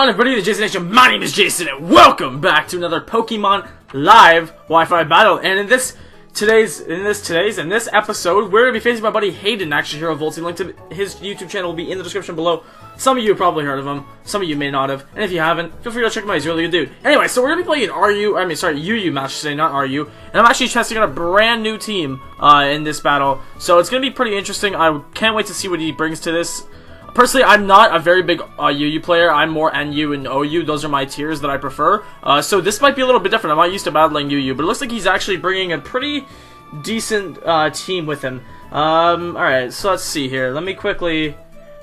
on everybody, the Jason Nation. My name is Jason, and welcome back to another Pokemon Live Wi-Fi battle. And in this episode, we're gonna be facing my buddy Hayden, actually HeroVoltsy. Link to his YouTube channel will be in the description below. Some of you have probably heard of him, some of you may not have, and if you haven't, feel free to check him out. He's a really good dude. Anyway, so we're gonna be playing an UU match today, not RU, and I'm actually testing out a brand new team in this battle, so it's gonna be pretty interesting. I can't wait to see what he brings to this. Personally, I'm not a very big UU player. I'm more NU and OU. Those are my tiers that I prefer. So this might be a little bit different. I'm not used to battling UU, but it looks like he's actually bringing a pretty decent team with him. Alright, so let's see here. Let me quickly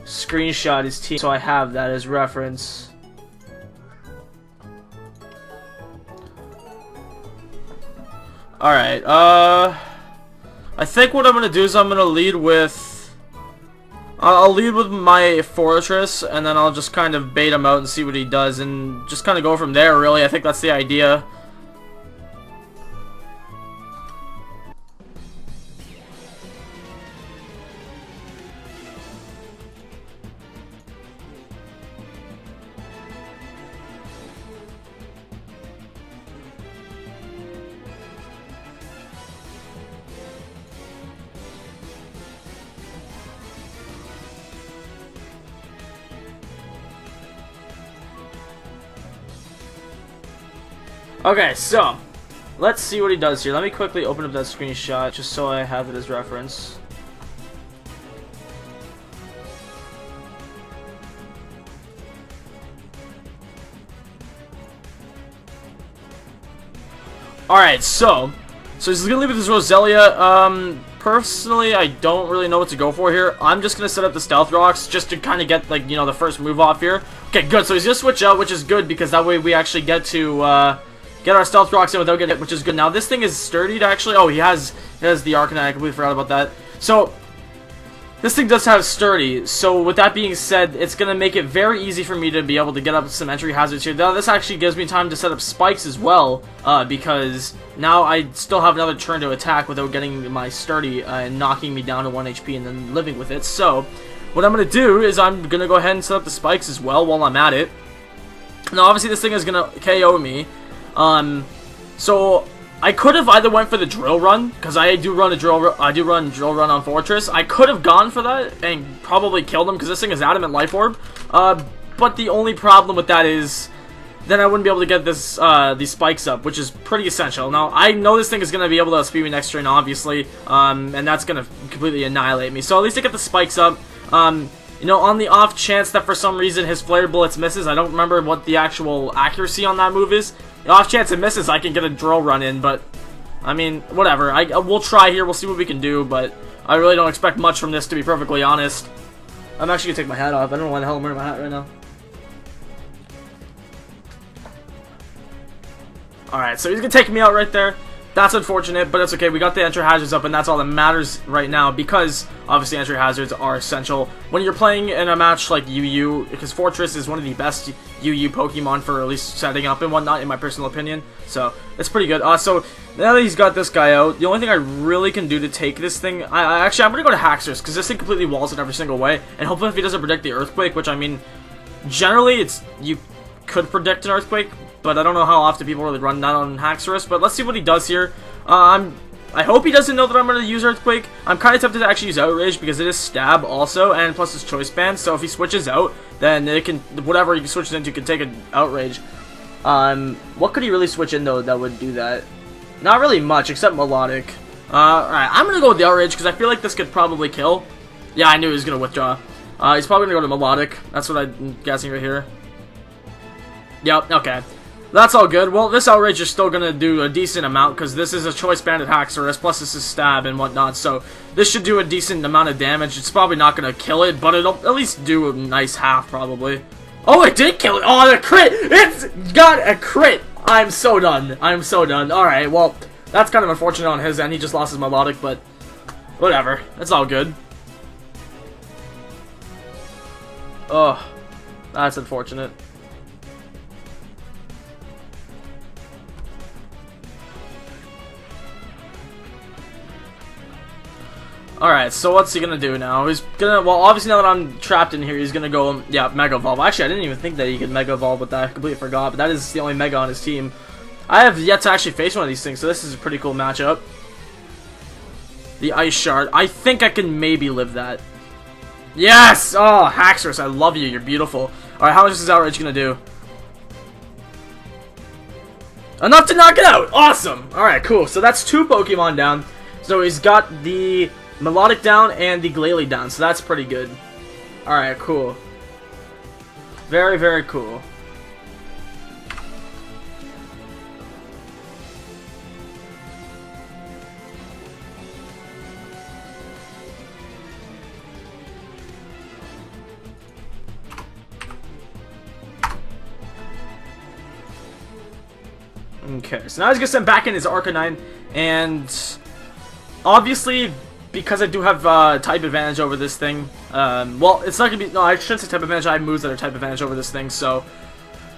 screenshot his team so I have that as reference. Alright, I think what I'm going to do is I'm going to lead with... I'll lead with my Fortress, and then I'll just kind of bait him out and see what he does, and just kind of go from there, really. I think that's the idea. Okay, so let's see what he does here. Let me quickly open up that screenshot just so I have it as reference. Alright, so he's gonna leave with his Roselia. Personally, I don't really know what to go for here. I'm just gonna set up the Stealth Rocks just to kind of get, like, you know, the first move off here. Okay, good. So he's gonna switch out, which is good because that way we actually get to get our Stealth Rocks in without getting hit, which is good. Now this thing is sturdy to actually... Oh, he has the Arcanine. I completely forgot about that. So this thing does have sturdy. So with that being said, it's gonna make it very easy for me to be able to get up some entry hazards here. Now this actually gives me time to set up spikes as well, because now I still have another turn to attack without getting my sturdy and knocking me down to 1 HP and then living with it. So what I'm gonna do is I'm gonna go ahead and set up the spikes as well while I'm at it. Now obviously this thing is gonna KO me. So I could have either went for the drill run, because I do run drill run on Fortress. I could have gone for that and probably killed him because this thing is Adamant Life Orb. But the only problem with that is then I wouldn't be able to get this these spikes up, which is pretty essential. Now I know this thing is going to be able to speed me next turn, obviously, and that's going to completely annihilate me. So at least I get the spikes up. You know, on the off chance that for some reason his Flare Bullets misses, I don't remember what the actual accuracy on that move is. The off chance it misses, I can get a drill run in, but I mean, whatever. We'll try here. We'll see what we can do, but I really don't expect much from this, to be perfectly honest. I'm actually gonna take my hat off. I don't know why the hell I'm wearing my hat right now. Alright, so he's gonna take me out right there. That's unfortunate, but it's okay. We got the entry hazards up, and that's all that matters right now, because obviously entry hazards are essential when you're playing in a match like UU, because Fortress is one of the best UU Pokemon for at least setting up and whatnot, in my personal opinion. So it's pretty good. So now that he's got this guy out, the only thing I really can do to take this thing, I'm gonna go to Haxorus, because this thing completely walls it every single way, and hopefully if he doesn't predict the Earthquake, which I mean, generally you could predict an Earthquake, but I don't know how often people really run that on Haxorus. But let's see what he does here. I hope he doesn't know that I'm going to use Earthquake. I'm kind of tempted to actually use Outrage because it is Stab also, and plus it's Choice Band. So if he switches out, then it can, whatever he switches into can take an Outrage. What could he really switch in though that would do that? Not really much, except Melodic. Alright, I'm going to go with the Outrage because I feel like this could probably kill. Yeah, I knew he was going to withdraw. He's probably going to go to Melodic. That's what I'm guessing right here. Yep, okay. That's all good. Well, this Outrage is still going to do a decent amount because this is a Choice Banded Haxorus, plus this is Stab and whatnot, so this should do a decent amount of damage. It's probably not going to kill it, but it'll at least do a nice half, probably. Oh, it did kill it! Oh, the crit! It's got a crit! I'm so done. I'm so done. Alright, well, that's kind of unfortunate on his end. He just lost his Melodic, but whatever. It's all good. Oh, that's unfortunate. Alright, so what's he gonna do now? He's gonna, well, obviously now that I'm trapped in here, he's gonna go, yeah, Mega Evolve. Actually, I didn't even think that he could Mega Evolve with that. I completely forgot, but that is the only Mega on his team. I have yet to actually face one of these things, so this is a pretty cool matchup. The Ice Shard. I think I can maybe live that. Yes! Oh, Haxorus, I love you. You're beautiful. Alright, how much is this outrage gonna do? Enough to knock it out! Awesome! Alright, cool. So that's 2 Pokemon down. So he's got the Melodic down and the Glalie down, so that's pretty good. Alright, cool. Very, very cool. Okay, so now he's gonna send back in his Arcanine, and obviously, because I do have type advantage over this thing, well, it's not gonna be, no, I shouldn't say type advantage, I have moves that are type advantage over this thing, so,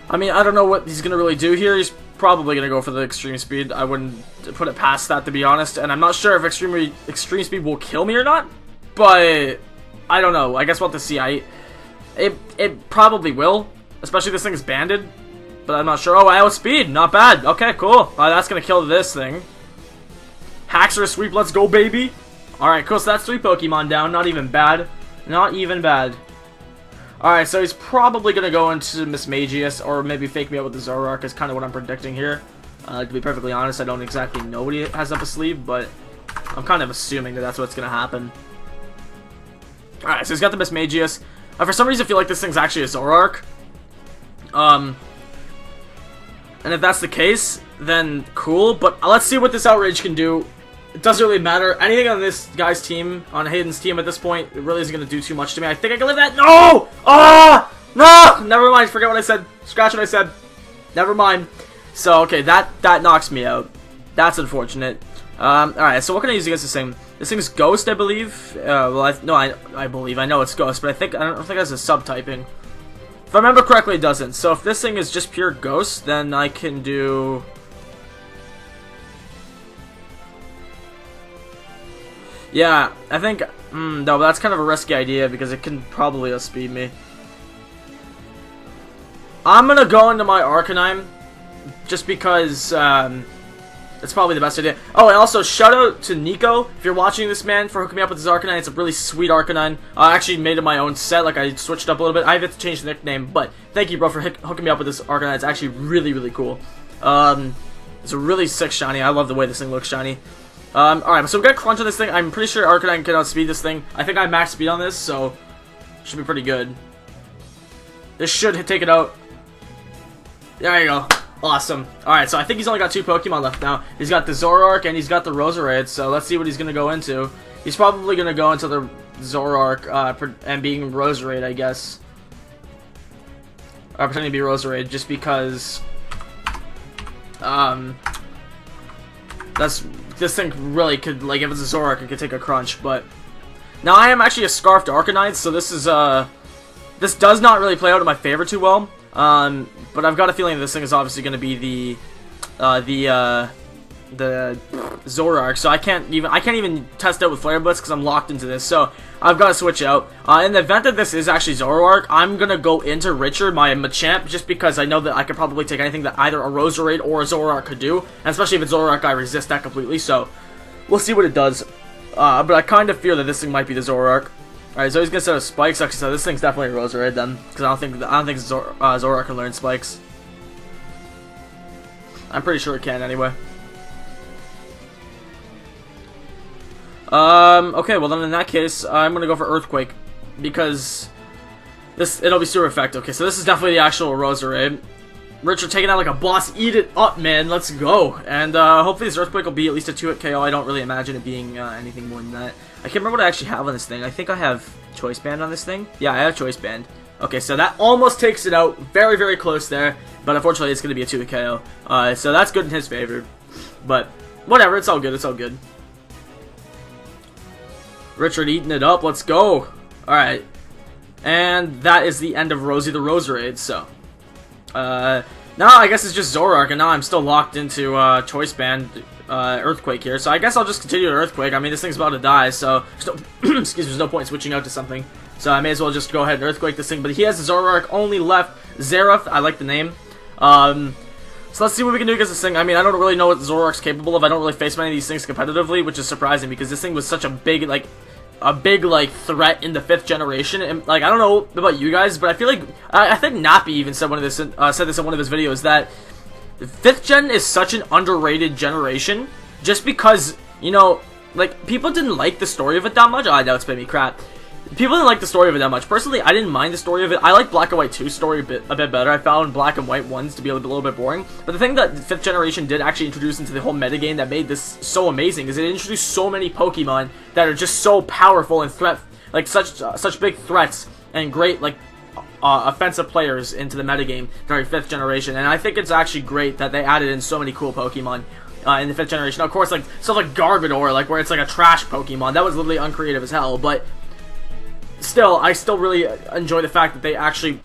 I mean, I don't know what he's gonna really do here. He's probably gonna go for the Extreme Speed. I wouldn't put it past that, to be honest, and I'm not sure if Extreme Speed will kill me or not, but I don't know. I guess we'll have to see. It probably will, especially if this thing is banded. But I'm not sure. Oh, outspeed. Not bad. Okay, cool. That's going to kill this thing. Haxorus sweep. Let's go, baby. Alright, cool. So that's 3 Pokemon down. Not even bad. Not even bad. Alright, so he's probably going to go into Mismagius or maybe fake me out with the Zoroark is kind of what I'm predicting here. To be perfectly honest, I don't exactly know what he has up his sleeve, but I'm kind of assuming that that's what's going to happen. Alright, so he's got the Mismagius. For some reason, I feel like this thing's actually a Zoroark. And if that's the case, then cool, but let's see what this Outrage can do. It doesn't really matter. Anything on this guy's team, on Hayden's team at this point, it really isn't going to do too much to me. I think I can live that. No! Ah! No! Never mind. Forget what I said. Scratch what I said. Never mind. So, okay, that knocks me out. That's unfortunate. Alright, so what can I use against this thing? This thing's Ghost, I believe. Well, I believe. I know it's Ghost, but I don't think it has a subtyping. If I remember correctly, it doesn't. So if this thing is just pure Ghost, then I can do... Yeah, I think... no, that's kind of a risky idea because it can probably outspeed me. I'm gonna go into my Arcanine just because it's probably the best idea. Oh, and also shout out to Nico if you're watching this, man, for hooking me up with this Arcanine. It's a really sweet Arcanine. I actually made it my own set. Like, I switched up a little bit. I have to change the nickname, but thank you, bro, for hooking me up with this Arcanine. It's actually really, really cool. It's a really sick shiny. I love the way this thing looks shiny. Alright, so we got Crunch on this thing. I'm pretty sure Arcanine can outspeed this thing. I think I have max speed on this, so should be pretty good. This should take it out. There you go. Awesome. Alright, so I think he's only got 2 Pokemon left now. He's got the Zoroark and he's got the Roserade, so let's see what he's going to go into. He's probably going to go into the Zoroark and being Roserade, I guess. Or pretending to be Roserade, just because... this thing really could, like, if it's a Zoroark, it could take a crunch, but... Now, I am actually a Scarfed Arcanine, so this is, this does not really play out in my favor too well. But I've got a feeling this thing is obviously going to be the Zoroark, so I can't even test out with Flare Blitz because I'm locked into this, so I've got to switch out. In the event that this is actually Zoroark, I'm going to go into Richard, my Machamp, just because I know that I could probably take anything that either a Roserade or a Zoroark could do, and especially if it's Zoroark, I resist that completely, so we'll see what it does. But I kind of fear that this thing might be the Zoroark. Alright, so he's gonna set up Spikes. Actually, so this thing's definitely a Roserade then, because I don't think Zoroark can learn Spikes. I'm pretty sure it can anyway. Okay, well then in that case, I'm gonna go for Earthquake because it'll be Sewer Effect. Okay, so this is definitely the actual Roserade. Richard taking out like a boss. Eat it up, man. Let's go. And hopefully this Earthquake will be at least a 2-hit KO. I don't really imagine it being anything more than that. I can't remember what I actually have on this thing. I think I have Choice Band on this thing. Yeah, I have Choice Band. Okay, so that almost takes it out. Very, very close there. But unfortunately, it's going to be a 2-hit KO. So that's good in his favor. But whatever, it's all good. It's all good. Richard eating it up. Let's go. Alright. And that is the end of Rosie the Roserade. So, now I guess it's just Zoroark. And now I'm still locked into Choice Band. Earthquake here. So I guess I'll just continue to Earthquake. I mean, this thing's about to die, so there's no, excuse me, there's no point switching out to something. So I may as well just go ahead and Earthquake this thing. But he has the Zoroark only left. Zerath, I like the name. So let's see what we can do against this thing. I mean, I don't really know what Zoroark's capable of. I don't really face many of these things competitively, which is surprising because this thing was such a big, like, threat in the 5th generation. And, like, I don't know about you guys, but I feel like, I think Nappy even said this in one of his videos, that 5th gen is such an underrated generation, just because, you know, like, people didn't like the story of it that much. Oh, I know it's made me crap. People didn't like the story of it that much. Personally, I didn't mind the story of it. I like Black and White 2's story a bit better. I found Black and White 1's to be a little bit boring. But the thing that 5th generation did actually introduce into the whole metagame that made this so amazing is it introduced so many Pokemon that are just so powerful and such big threats and great, like, offensive players into the metagame during 5th generation. And I think it's actually great that they added in so many cool Pokemon in the 5th generation. Now, of course, like, stuff like Garbodor, like, where it's like a trash Pokemon, that was literally uncreative as hell, but still, I still really enjoy the fact that they actually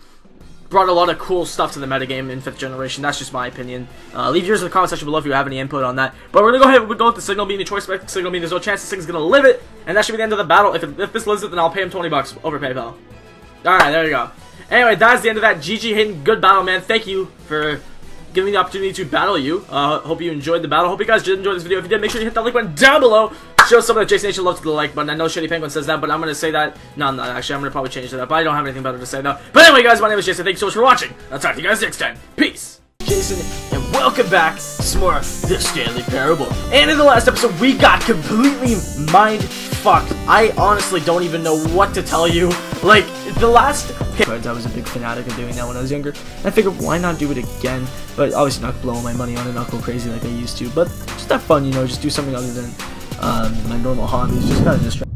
brought a lot of cool stuff to the metagame in 5th generation. That's just my opinion. Leave yours in the comment section below if you have any input on that. But we're going to go ahead and go with the Signal Beam. The choice by Signal Beam, there's no chance this thing's going to live it. And that should be the end of the battle. If this lives it, then I'll pay him 20 bucks over PayPal. Alright, there you go. Anyway, that's the end of that. GG Hayden, good battle, man. Thank you for giving me the opportunity to battle you. Hope you enjoyed the battle. Hope you guys did enjoy this video. If you did, make sure you hit that like button down below. Show some of the Jason Nation love to the like button. I know Shitty Penguin says that, but I'm going to say that. No, I'm not actually. I'm going to probably change that up. I don't have anything better to say, though. But anyway, guys, my name is Jason. Thank you so much for watching. I'll talk to you guys next time. Peace. Jason, and welcome back to some more of The Stanley Parable. And in the last episode, we got completely mind-fucked. I honestly don't even know what to tell you. Like, the last... I was a big fanatic of doing that when I was younger. I figured, why not do it again? But obviously not blowing my money on it, not go crazy like I used to. But just have fun, you know, just do something other than my normal hobbies. Just kind of distract.